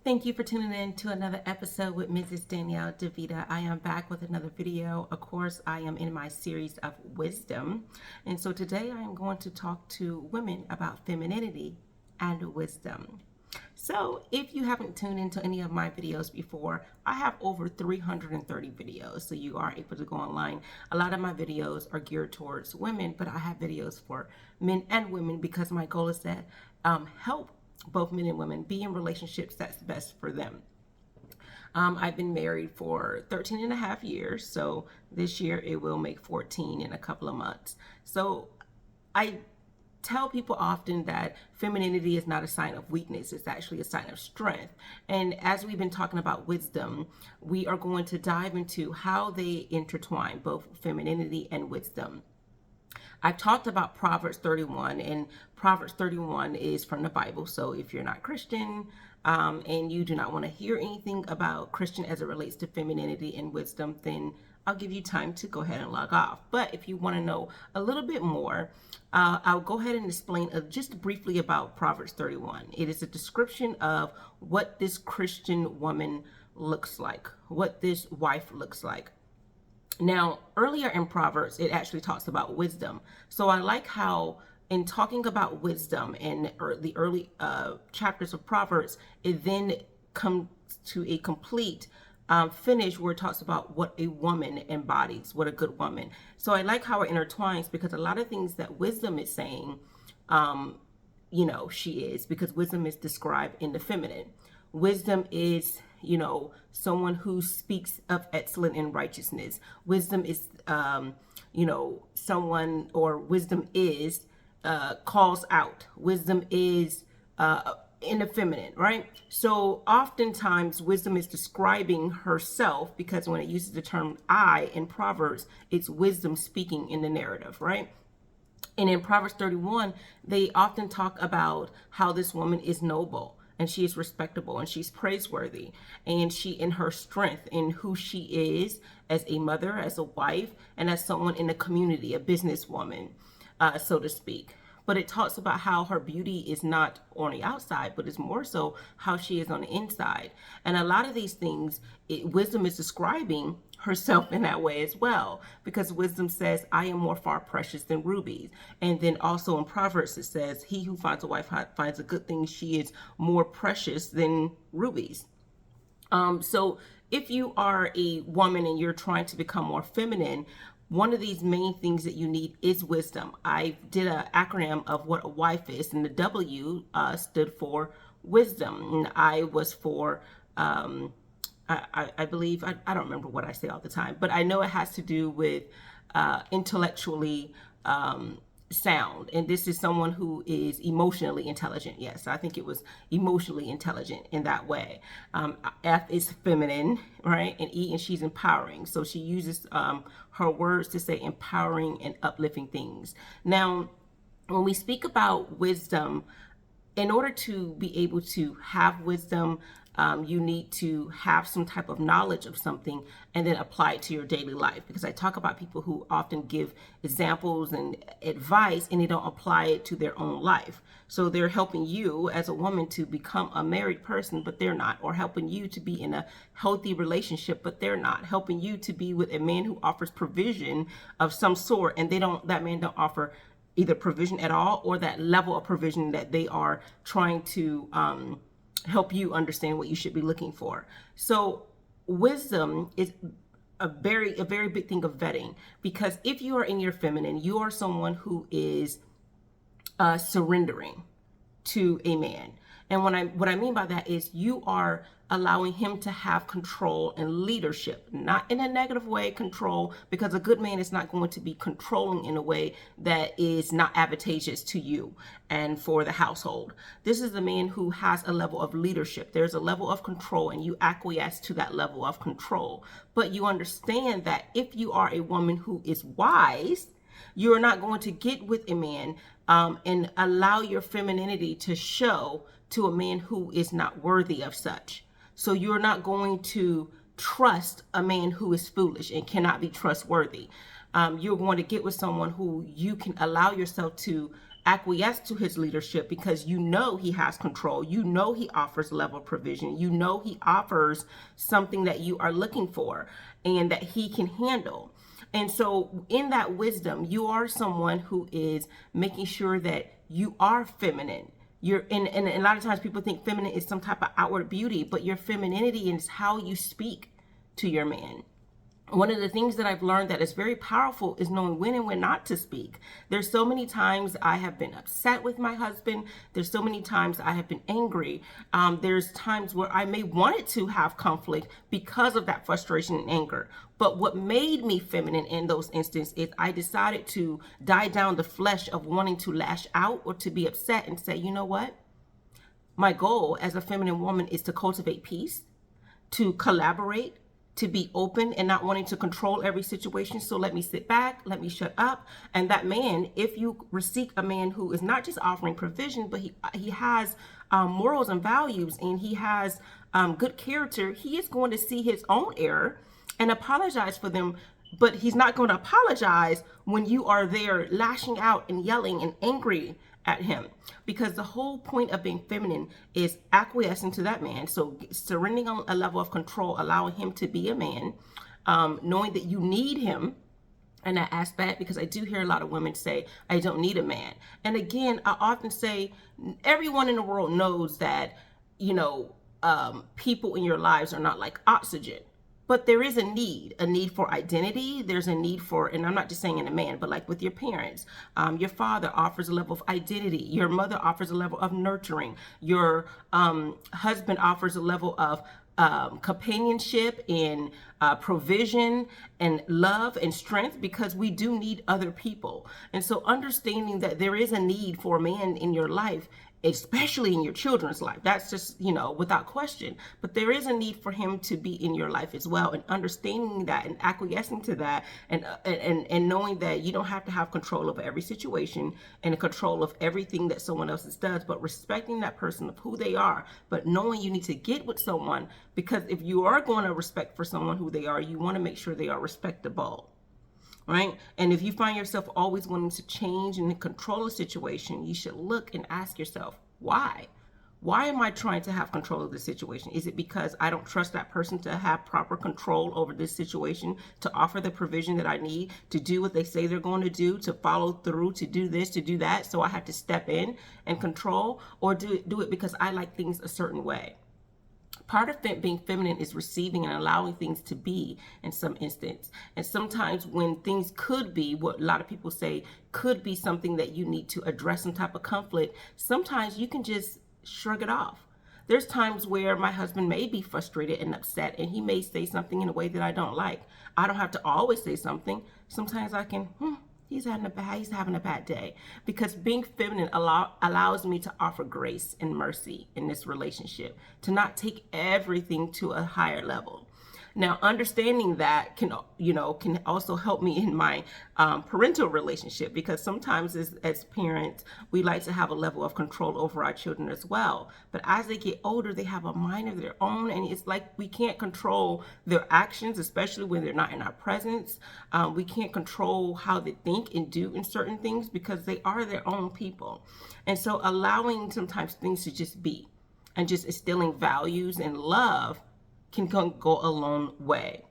Thank you for tuning in to another episode with Mrs. Danielle DeVita. I am back with another video. Of course, I am in my series of wisdom. And so today I am going to talk to women about femininity and wisdom. So if you haven't tuned into any of my videos before, I have over 330 videos. So you are able to go online. A lot of my videos are geared towards women, but I have videos for men and women because my goal is to help both men and women be in relationships that's best for them. I've been married for 13 and a half years, so this year it will make 14 in a couple of months. So I tell people often that femininity is not a sign of weakness, it's actually a sign of strength. And as we've been talking about wisdom, we are going to dive into how they intertwine both femininity and wisdom. I've talked about Proverbs 31, and Proverbs 31 is from the Bible. So if you're not Christian and you do not want to hear anything about Christian as it relates to femininity and wisdom, then I'll give you time to go ahead and log off. But if you want to know a little bit more, I'll go ahead and explain just briefly about Proverbs 31. It is a description of what this Christian woman looks like, what this wife looks like. Now, earlier in Proverbs, it actually talks about wisdom. So I like how in talking about wisdom in the early chapters of Proverbs, it then comes to a complete finish where it talks about what a woman embodies, what a good woman. So I like how it intertwines because a lot of things that wisdom is saying, she is, because wisdom is described in the feminine. Wisdom is, someone who speaks of excellence and righteousness. Wisdom is, someone, or wisdom is, calls out. Wisdom is in the feminine, right? So oftentimes wisdom is describing herself because when it uses the term I in Proverbs, it's wisdom speaking in the narrative, right? And in Proverbs 31, they often talk about how this woman is noble and she is respectable and she's praiseworthy, and she in her strength in who she is as a mother, as a wife, and as someone in the community, a businesswoman, so to speak. But it talks about how her beauty is not on the outside, but it's more so how she is on the inside. And a lot of these things, wisdom is describing herself in that way as well, because wisdom says, I am more far precious than rubies. And then also in Proverbs, it says, he who finds a wife finds a good thing. She is more precious than rubies. So if you are a woman and you're trying to become more feminine, one of these main things that you need is wisdom. I did an acronym of what a wife is, and the W stood for wisdom. And I was for, I believe, I don't remember what I say all the time, but I know it has to do with intellectually sound. And this is someone who is emotionally intelligent. Yes, I think it was emotionally intelligent in that way. F is feminine, right? And E, and she's empowering. So she uses her words to say empowering and uplifting things. Now, when we speak about wisdom, in order to be able to have wisdom, you need to have some type of knowledge of something and then apply it to your daily life. Because I talk about people who often give examples and advice and they don't apply it to their own life. So they're helping you as a woman to become a married person, but they're not, or helping you to be in a healthy relationship, but they're not, helping you to be with a man who offers provision of some sort, and that man don't offer either provision at all or that level of provision that they are trying to help you understand what you should be looking for. So wisdom is a very big thing of vetting, because if you are in your feminine, you are someone who is surrendering to a man. And what I mean by that is you are allowing him to have control and leadership, not in a negative way, control, because a good man is not going to be controlling in a way that is not advantageous to you and for the household. This is a man who has a level of leadership. There's a level of control and you acquiesce to that level of control. But you understand that if you are a woman who is wise, you're not going to get with a man and allow your femininity to show to a man who is not worthy of such. So you're not going to trust a man who is foolish and cannot be trustworthy. You're going to get with someone who you can allow yourself to acquiesce to his leadership because you know he has control. You know he offers a level of provision. You know he offers something that you are looking for and that he can handle. And so in that wisdom, you are someone who is making sure that you are feminine. And a lot of times people think feminine is some type of outward beauty, but your femininity is how you speak to your man. One of the things that I've learned that is very powerful is knowing when and when not to speak. There's so many times I have been upset with my husband. There's so many times I have been angry. There's times where I may wanted to have conflict because of that frustration and anger. But what made me feminine in those instances is I decided to die down the flesh of wanting to lash out or to be upset and say, you know what? My goal as a feminine woman is to cultivate peace, to collaborate, to be open and not wanting to control every situation. So let me sit back, let me shut up. And that man, if you seek a man who is not just offering provision, but he has morals and values, and he has good character, he is going to see his own error and apologize for them. But he's not going to apologize when you are there lashing out and yelling and angry at him, because the whole point of being feminine is acquiescing to that man. So surrendering on a level of control, allowing him to be a man, knowing that you need him in that aspect, because I do hear a lot of women say, I don't need a man. And again, I often say, everyone in the world knows that, people in your lives are not like oxygen. But there is a need for identity. There's a need for, and I'm not just saying in a man, but like with your parents, your father offers a level of identity. Your mother offers a level of nurturing. Your husband offers a level of companionship and provision and love and strength, because we do need other people. And so understanding that there is a need for a man in your life, especially in your children's life, that's just, without question. But there is a need for him to be in your life as well, and understanding that and acquiescing to that, and knowing that you don't have to have control over every situation and control of everything that someone else does, but respecting that person of who they are, but knowing you need to get with someone, because if you are going to respect for someone who they are, you want to make sure they are respectable. Right? And if you find yourself always wanting to change and control a situation, you should look and ask yourself, why? Why am I trying to have control of the situation? Is it because I don't trust that person to have proper control over this situation, to offer the provision that I need, to do what they say they're going to do, to follow through, to do this, to do that, so I have to step in and control? Or do it because I like things a certain way? Part of being feminine is receiving and allowing things to be in some instance. And sometimes when things could be, what a lot of people say could be something that you need to address some type of conflict, sometimes you can just shrug it off. There's times where my husband may be frustrated and upset, and he may say something in a way that I don't like. I don't have to always say something. Sometimes I can, he's having a bad day, because being feminine allows me to offer grace and mercy in this relationship, to not take everything to a higher level. Now, understanding that can also help me in my parental relationship, because sometimes as parents, we like to have a level of control over our children as well. But as they get older, they have a mind of their own, and it's like we can't control their actions, especially when they're not in our presence. We can't control how they think and do in certain things, because they are their own people. And so allowing sometimes things to just be, and just instilling values and love can go a long way.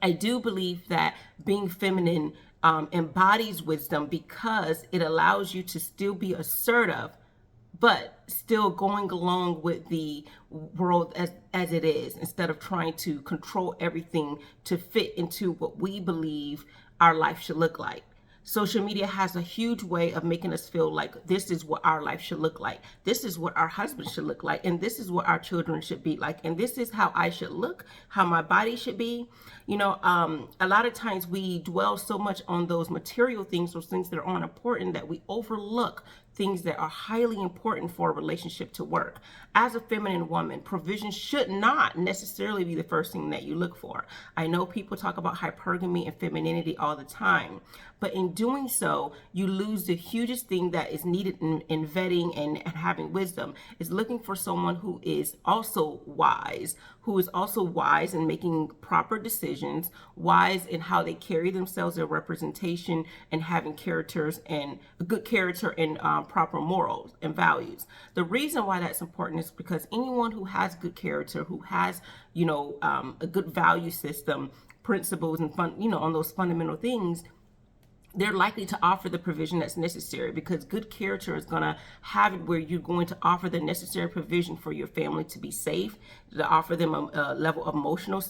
I do believe that being feminine embodies wisdom, because it allows you to still be assertive, but still going along with the world as it is, instead of trying to control everything to fit into what we believe our life should look like. Social media has a huge way of making us feel like this is what our life should look like. This is what our husband should look like. And this is what our children should be like. And this is how I should look, how my body should be. A lot of times we dwell so much on those material things, those things that are unimportant, that we overlook things that are highly important for a relationship to work. As a feminine woman, provision should not necessarily be the first thing that you look for. I know people talk about hypergamy and femininity all the time, but in doing so, you lose the hugest thing that is needed in vetting and having wisdom, is looking for someone who is also wise, in making proper decisions, wise in how they carry themselves, their representation, and having characters and good character and proper morals and values. The reason why that's important is because anyone who has good character, who has, a good value system, principles, and on those fundamental things, they're likely to offer the provision that's necessary, because good character is going to have it where you're going to offer the necessary provision for your family to be safe, to offer them a level of emotional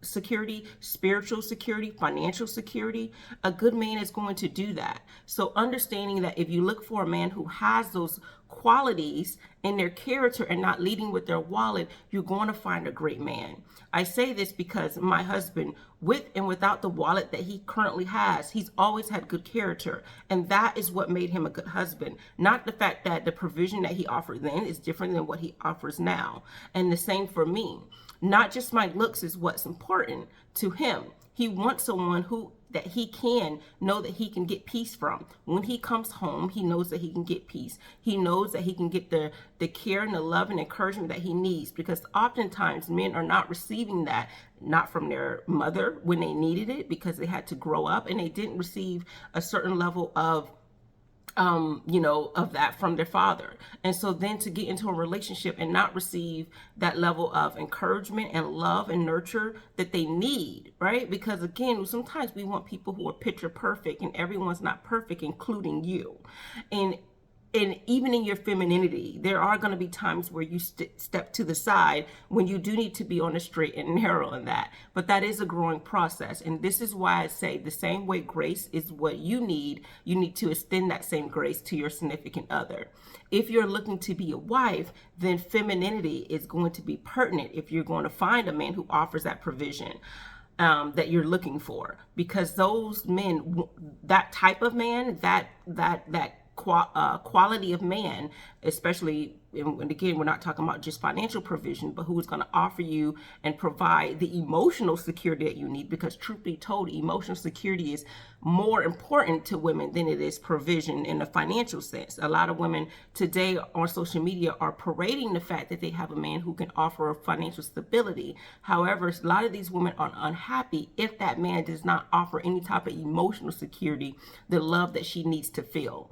security, spiritual security, financial security. A good man is going to do that. So understanding that if you look for a man who has those qualities in their character and not leading with their wallet, you're going to find a great man. I say this because my husband, with and without the wallet that he currently has, he's always had good character. And that is what made him a good husband. Not the fact that the provision that he offered then is different than what he offers now. And the same for me. Not just my looks is what's important to him. He wants someone that he can know that he can get peace from. When he comes home, he knows that he can get peace. He knows that he can get the care and the love and encouragement that he needs, because oftentimes men are not receiving that, not from their mother when they needed it, because they had to grow up and they didn't receive a certain level of that from their father. And so then to get into a relationship and not receive that level of encouragement and love and nurture that they need, right? Because again, sometimes we want people who are picture perfect, and everyone's not perfect, including you. And even in your femininity, there are going to be times where you step to the side when you do need to be on the straight and narrow in that. But that is a growing process. And this is why I say the same way grace is what you need to extend that same grace to your significant other. If you're looking to be a wife, then femininity is going to be pertinent if you're going to find a man who offers that provision that you're looking for. Because those men, that type of man, that quality of man, especially, and again, we're not talking about just financial provision, but who is going to offer you and provide the emotional security that you need, because truth be told, emotional security is more important to women than it is provision in a financial sense. A lot of women today on social media are parading the fact that they have a man who can offer financial stability. However, a lot of these women are unhappy if that man does not offer any type of emotional security, the love that she needs to feel.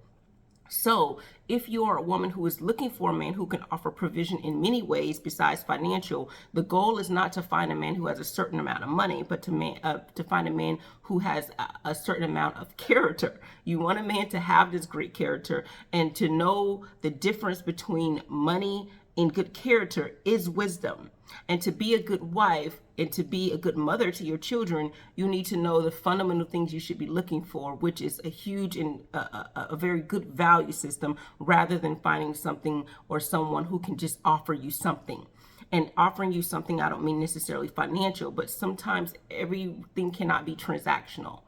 So if you are a woman who is looking for a man who can offer provision in many ways besides financial, the goal is not to find a man who has a certain amount of money, but to find a man who has a certain amount of character. You want a man to have this great character, and to know the difference between money and good character is wisdom. And to be a good wife and to be a good mother to your children, you need to know the fundamental things you should be looking for, which is a huge and a very good value system, rather than finding something or someone who can just offer you something. And offering you something, I don't mean necessarily financial, but sometimes everything cannot be transactional.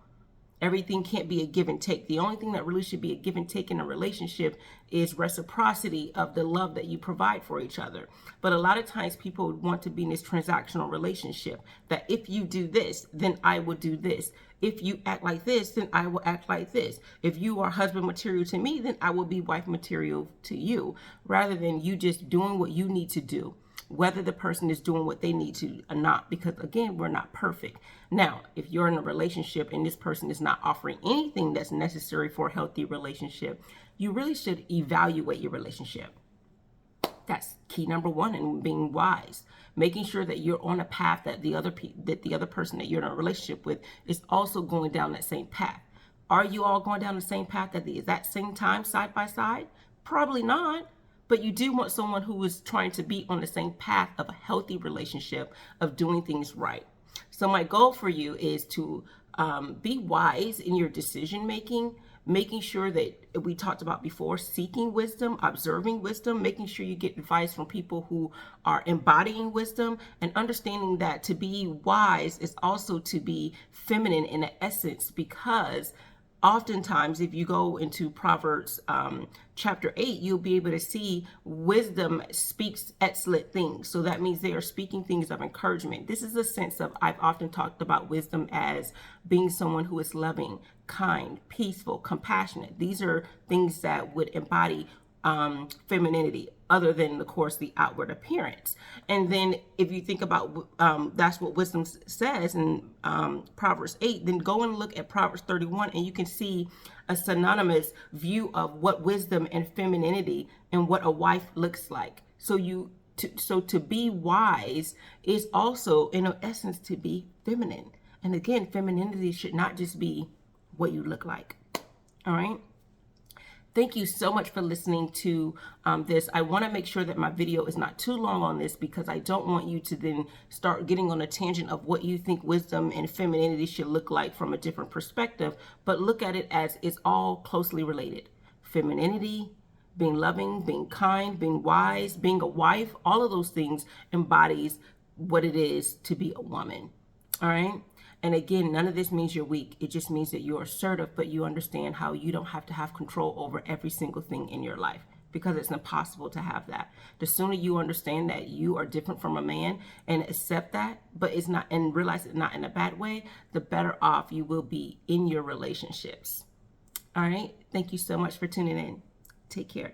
Everything can't be a give and take. The only thing that really should be a give and take in a relationship is reciprocity of the love that you provide for each other. But a lot of times people want to be in this transactional relationship, that if you do this, then I will do this. If you act like this, then I will act like this. If you are husband material to me, then I will be wife material to you, rather than you just doing what you need to do, whether the person is doing what they need to or not, because again, we're not perfect. Now, if you're in a relationship and this person is not offering anything that's necessary for a healthy relationship, you really should evaluate your relationship. That's key number one in being wise. Making sure that you're on a path that the other person that you're in a relationship with is also going down that same path. Are you all going down the same path at the exact same time, side by side? Probably not. But you do want someone who is trying to be on the same path of a healthy relationship, of doing things right. So my goal for you is to be wise in your decision making, making sure that we talked about before, seeking wisdom, observing wisdom, making sure you get advice from people who are embodying wisdom, and understanding that to be wise is also to be feminine in essence, because oftentimes, if you go into Proverbs chapter 8, you'll be able to see wisdom speaks excellent things. So that means they are speaking things of encouragement. This is a sense of, I've often talked about wisdom as being someone who is loving, kind, peaceful, compassionate. These are things that would embody femininity, other than, of course, the outward appearance. And then if you think about that's what wisdom says in Proverbs 8, then go and look at Proverbs 31, and you can see a synonymous view of what wisdom and femininity and what a wife looks like. So to be wise is also, in essence, to be feminine. And again, femininity should not just be what you look like. All right. Thank you so much for listening to this. I want to make sure that my video is not too long on this, because I don't want you to then start getting on a tangent of what you think wisdom and femininity should look like from a different perspective, but look at it as it's all closely related. Femininity, being loving, being kind, being wise, being a wife, all of those things embodies what it is to be a woman. All right. And again, none of this means you're weak. It just means that you're assertive, but you understand how you don't have to have control over every single thing in your life, because it's impossible to have that. The sooner you understand that you are different from a man and accept that, but it's not, and realize it's not in a bad way, the better off you will be in your relationships. All right. Thank you so much for tuning in. Take care.